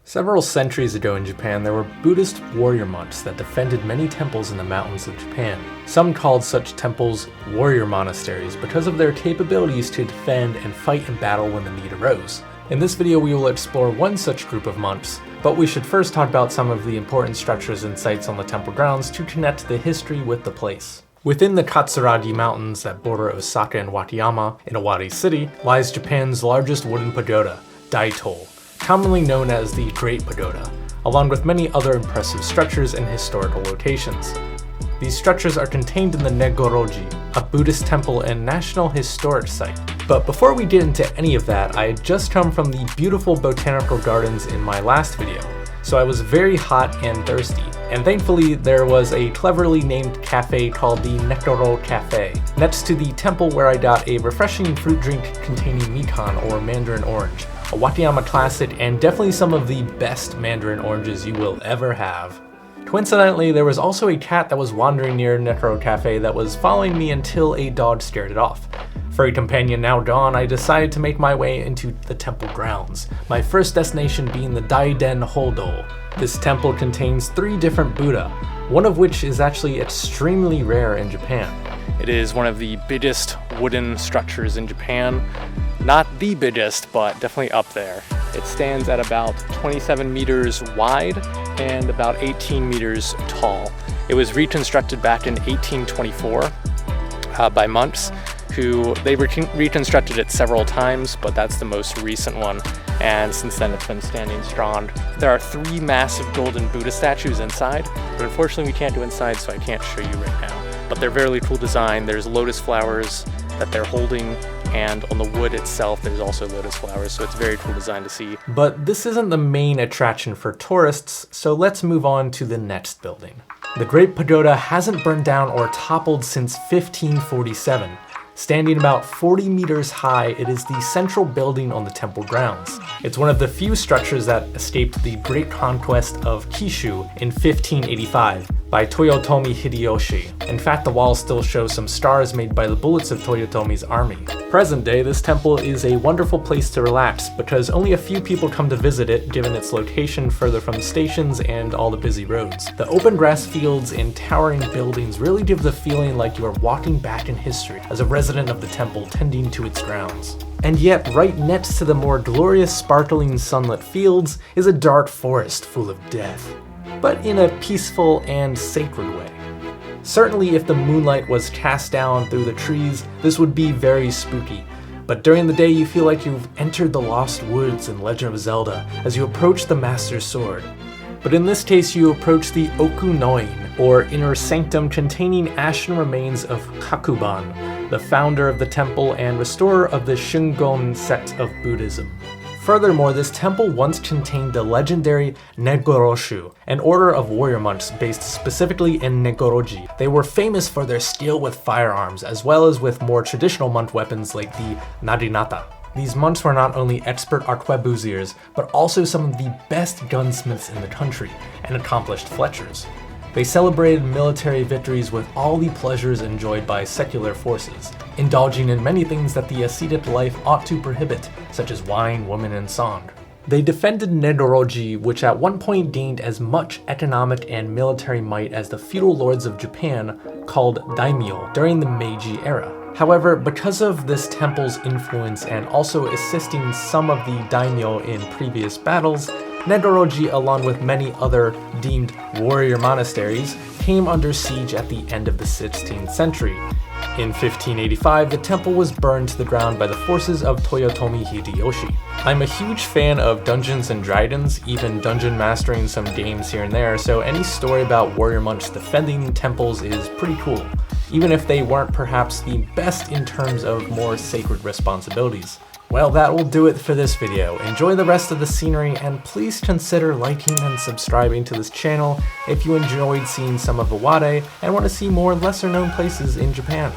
Several centuries ago in Japan, there were Buddhist warrior monks that defended many temples in the mountains of Japan. Some called such temples warrior monasteries because of their capabilities to defend and fight in battle when the need arose. In this video, we will explore one such group of monks, but we should first talk about some of the important structures and sites on the temple grounds to connect the history with the place. Within the Katsuragi Mountains that border Osaka and Wakayama in Iwade City lies Japan's largest wooden pagoda, Daito, commonly known as the Great Pagoda, along with many other impressive structures and historical locations. These structures are contained in the Negoro-ji, a Buddhist temple and National Historic Site. But before we get into any of that, I had just come from the beautiful botanical gardens in my last video, so I was very hot and thirsty. And thankfully, there was a cleverly named cafe called the Negoro Cafe, next to the temple where I got a refreshing fruit drink containing mikan or mandarin orange, a Wakayama classic and definitely some of the best mandarin oranges you will ever have. Coincidentally, there was also a cat that was wandering near Negoro Cafe that was following me until a dog scared it off. Furry companion now gone, I decided to make my way into the temple grounds, my first destination being the Daiden Hodo. This temple contains 3 different Buddha, one of which is actually extremely rare in Japan. It is one of the biggest wooden structures in Japan. Not the biggest, but definitely up there. It stands at about 27 meters wide and about 18 meters tall. It was reconstructed back in 1824 by monks who they reconstructed it several times, but that's the most recent one. And since then it's been standing strong. There are 3 massive golden Buddha statues inside, but unfortunately we can't go inside, so I can't show you right now. But they're very cool design. There's lotus flowers that they're holding, and on the wood itself there's also lotus flowers, so it's very cool design to see. But this isn't the main attraction for tourists, so let's move on to the next building. The Great Pagoda hasn't burned down or toppled since 1547. Standing about 40 meters high, it is the central building on the temple grounds. It's one of the few structures that escaped the Great Conquest of Kishu in 1585 by Toyotomi Hideyoshi. In fact, the walls still show some scars made by the bullets of Toyotomi's army. Present day, this temple is a wonderful place to relax because only a few people come to visit it given its location further from stations and all the busy roads. The open grass fields and towering buildings really give the feeling like you are walking back in history as a resident of the temple tending to its grounds. And yet, right next to the more glorious sparkling sunlit fields is a dark forest full of death, but in a peaceful and sacred way. Certainly if the moonlight was cast down through the trees, this would be very spooky, but during the day you feel like you've entered the Lost Woods in Legend of Zelda as you approach the Master's Sword. But in this case you approach the Okunoin, or inner sanctum containing ashen remains of Kakuban, the founder of the temple and restorer of the Shingon sect of Buddhism. Furthermore, this temple once contained the legendary Negoro-shu, an order of warrior monks based specifically in Negoro-ji. They were famous for their skill with firearms, as well as with more traditional monk weapons like the naginata. These monks were not only expert arquebusiers, but also some of the best gunsmiths in the country, and accomplished fletchers. They celebrated military victories with all the pleasures enjoyed by secular forces, indulging in many things that the ascetic life ought to prohibit, such as wine, women, and song. They defended Negoro-ji, which at one point gained as much economic and military might as the feudal lords of Japan called daimyo during the Meiji era. However, because of this temple's influence and also assisting some of the daimyo in previous battles, Negoro-ji, along with many other deemed warrior monasteries, came under siege at the end of the 16th century. In 1585, the temple was burned to the ground by the forces of Toyotomi Hideyoshi. I'm a huge fan of Dungeons and Dragons, even dungeon mastering some games here and there, so any story about warrior monks defending temples is pretty cool, even if they weren't perhaps the best in terms of more sacred responsibilities. Well, that will do it for this video. Enjoy the rest of the scenery, and please consider liking and subscribing to this channel if you enjoyed seeing some of Iwade and want to see more lesser known places in Japan.